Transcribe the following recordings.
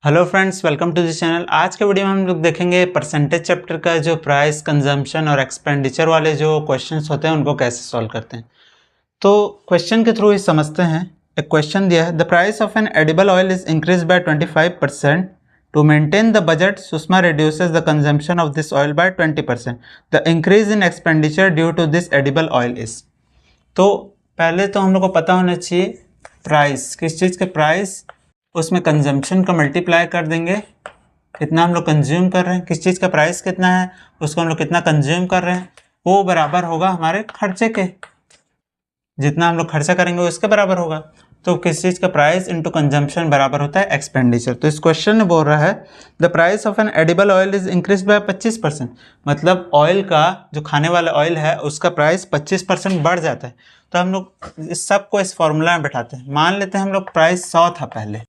Hello friends, welcome to this channel. आज के video में हम लोग देखेंगे परसेंटेज चैप्टर का जो प्राइस, कंजम्पशन और एक्सपेंडिचर वाले जो क्वेश्चंस होते हैं उनको कैसे सॉल्व करते हैं। तो क्वेश्चन के थ्रू ही समझते हैं। एक क्वेश्चन दिया है, the price of an edible oil is increase by 25%। To maintain the budget, Sushma reduces the consumption of this oil by 20%। The increase in expenditure due to this edible oil is. तो पहले तो हम लोग को पता होना चाहिए प्राइस, किस चीज़ के प्राइस, उसमें कंजम्पशन का मल्टीप्लाई कर देंगे, कितना हम लोग कंज्यूम कर रहे हैं, किस चीज़ का प्राइस कितना है, उसको हम लोग कितना कंज्यूम कर रहे हैं, वो बराबर होगा हमारे खर्चे के। जितना हम लोग खर्चा करेंगे वो इसके बराबर होगा। तो किस चीज़ का प्राइस इंटू कंजम्पशन बराबर होता है एक्सपेंडिचर। तो इस क्वेश्चन में बोल रहा है the price of an edible oil is increase by 25%। मतलब ऑयल का, जो खाने वाला ऑयल है, उसका प्राइस 25% बढ़ जाता है। तो हम लोग इस सबको इस फॉर्मूला में बैठाते हैं। मान लेते हैं हम लोग प्राइस 100 था पहले,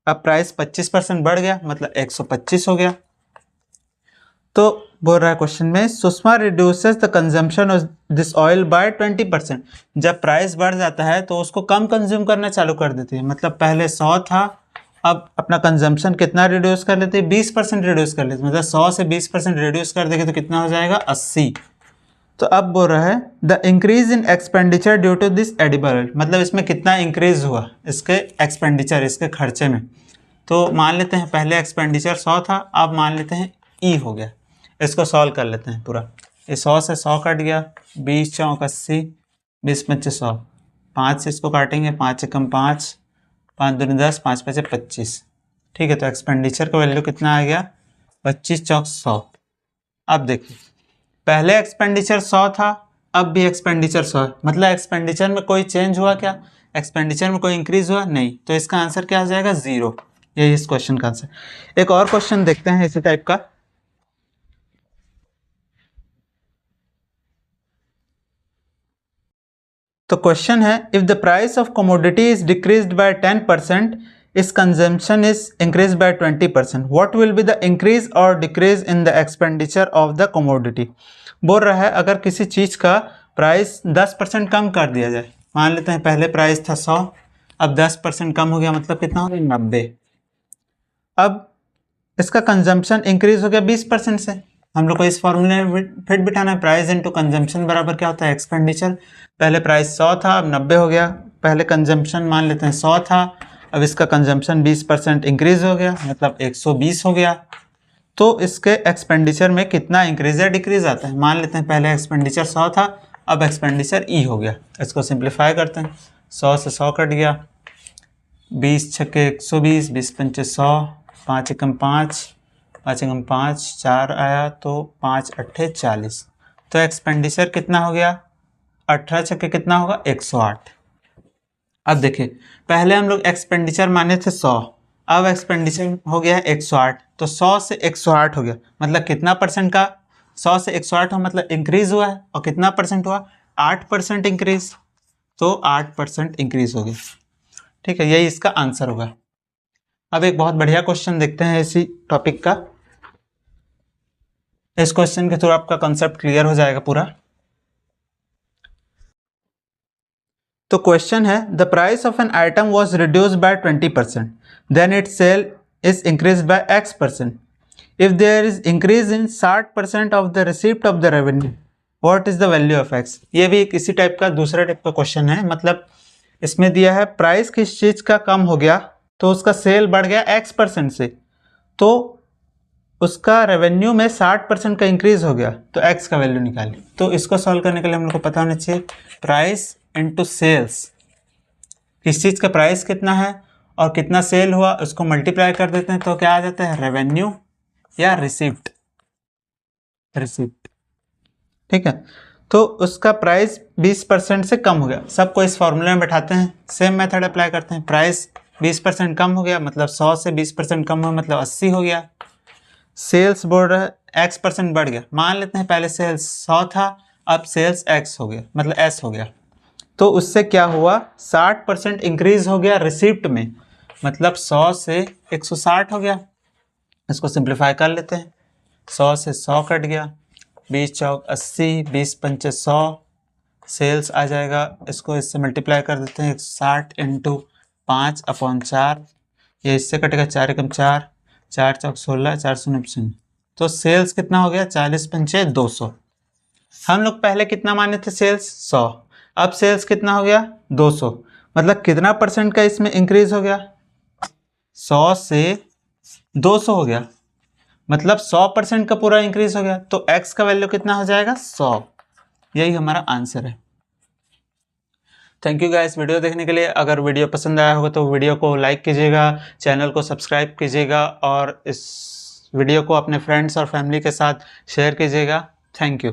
अब प्राइस 25% बढ़ गया, मतलब 125 हो गया। तो बोल रहा है क्वेश्चन में, Sushma reduces the consumption of this oil by 20%। जब प्राइस बढ़ जाता है तो उसको कम कंज्यूम करना चालू कर देती है। मतलब पहले 100 था, अब अपना कंजम्पशन कितना रिड्यूस कर लेते हैं, 20% रिड्यूस कर लेते हैं। मतलब 100 से 20% रिड्यूस कर देंगे तो कितना हो जाएगा, 80। तो अब बोल रहा है the increase in expenditure due to this edible oil. मतलब इसमें कितना इंक्रीज हुआ इसके एक्सपेंडिचर, इसके खर्चे में। तो मान लेते हैं पहले एक्सपेंडिचर 100 था, अब मान लेते हैं ई हो गया। इसको सॉल्व कर लेते हैं पूरा। ये 100 से 100 कट गया, 20 चौक 80, 20 पंचे 100, 5 से इसको काटेंगे, 5 एकम 5, 5 दूनी 10, 5 पचे 25। ठीक है, तो एक्सपेंडिचर का वैल्यू कितना आ गया, 25 चौक 100। अब देखिए, पहले एक्सपेंडिचर 100 था, अब भी एक्सपेंडिचर 100 है। मतलब एक्सपेंडिचर में कोई चेंज हुआ क्या, एक्सपेंडिचर में कोई इंक्रीज हुआ नहीं। तो इसका आंसर क्या आ जाएगा, 0। यही इस क्वेश्चन का आंसर। एक और क्वेश्चन देखते हैं इसी टाइप का। तो क्वेश्चन है, if the price of commodity is decreased by 10%, इस consumption is increase by 20%, what will be the increase और decrease in the expenditure of the commodity. बोल रहा है अगर किसी चीज़ का प्राइस 10% कम कर दिया जाए। मान लेते हैं पहले प्राइस था 100, अब 10% कम हो गया, मतलब कितना हो गया, 90। अब इसका कंजम्पशन इंक्रीज हो गया 20% से। हम लोग को इस फॉर्मूले में फिट बिठाना है, प्राइस इनटू कंजम्पशन बराबर क्या होता है, एक्सपेंडिचर। पहले प्राइस 100 था, अब 90 हो गया। पहले कंजम्पशन मान लेते हैं 100 था, अब इसका कंजम्पशन 20% इंक्रीज हो गया, मतलब 120 हो गया। तो इसके एक्सपेंडिचर में कितना इंक्रीज या डिक्रीज आता है। मान लेते हैं पहले एक्सपेंडिचर 100 था, अब एक्सपेंडिचर ई हो गया। इसको सिंप्लीफाई करते हैं, 100 से 100 कट गया, 20 छक्के 120, 20 पंचे 100, 5 एकम 5, 5 एकम 5, 4 आया, तो 5 अट्ठे 40। तो एक्सपेंडिचर कितना हो गया, 18 छक्के कितना होगा, 108। अब देखिए, पहले हम लोग एक्सपेंडिचर माने थे 100, अब एक्सपेंडिचर हो गया है 108। तो 100 से 108 हो गया, मतलब कितना परसेंट का, 100 से 108 हो मतलब इंक्रीज हुआ है। और कितना परसेंट हुआ, 8% इंक्रीज। तो 8% इंक्रीज हो गया। ठीक है, यही इसका आंसर होगा। अब एक बहुत बढ़िया क्वेश्चन देखते हैं इसी टॉपिक का। इस क्वेश्चन के थ्रू आपका कॉन्सेप्ट क्लियर हो जाएगा पूरा। तो क्वेश्चन है, the price of an item was reduced by 20%, then its sale is increased by X%. If there is increase in 60% of the receipt of the revenue, what is the value of X। ये भी एक इसी type का दूसरा type का question है। मतलब इसमें दिया है प्राइस किस चीज का कम हो गया, तो उसका सेल बढ़ गया X% से, तो उसका रेवेन्यू में 60% का इंक्रीज हो गया, तो X का वैल्यू निकालिए। तो इसको सॉल्व करने के लिए हम लोग को पता होना चाहिए प्राइस इंटू सेल्स। किस चीज़ का प्राइस कितना है और कितना सेल हुआ, उसको मल्टीप्लाई कर देते हैं, तो क्या आ जाता है, रेवेन्यू या रिसिप्ट। ठीक है, तो उसका प्राइस 20% से कम हो गया। सबको इस फॉर्मूले में बैठाते हैं, सेम मेथड अप्लाई करते हैं। प्राइस 20% कम हो गया, मतलब 100 से 20% कम हुआ, मतलब 80 हो गया। सेल्स बढ़ रहा है, X% बढ़ गया। मान लेते हैं पहले सेल्स 100 था, अब सेल्स X हो गया, मतलब S हो गया। तो उससे क्या हुआ, 60% इंक्रीज हो गया रिसिप्ट में, मतलब 100 से 160 हो गया। इसको सिंप्लीफाई कर लेते हैं, 100 से 100 कट गया, 20 चौक 80, 20 पंचे 100, सेल्स आ जाएगा। इसको इससे मल्टीप्लाई कर देते हैं, 60 इंटू 5/4, ये इससे कटेगा 4 एकम 4, 4 चौक 16, 4 शून्य 0। तो सेल्स कितना हो गया 40 पंचे 200। हम लोग पहले कितना माने थे सेल्स 100, अब सेल्स कितना हो गया 200, मतलब कितना परसेंट का इसमें इंक्रीज हो गया 100 से 200 हो गया, मतलब 100% का पूरा इंक्रीज हो गया। तो x का वैल्यू कितना हो जाएगा 100। यही हमारा आंसर है। थैंक यू गाइस वीडियो देखने के लिए। अगर वीडियो पसंद आया होगा तो वीडियो को लाइक कीजिएगा, चैनल को सब्सक्राइब कीजिएगा और इस वीडियो को अपने फ्रेंड्स और फैमिली के साथ शेयर कीजिएगा। Thank you.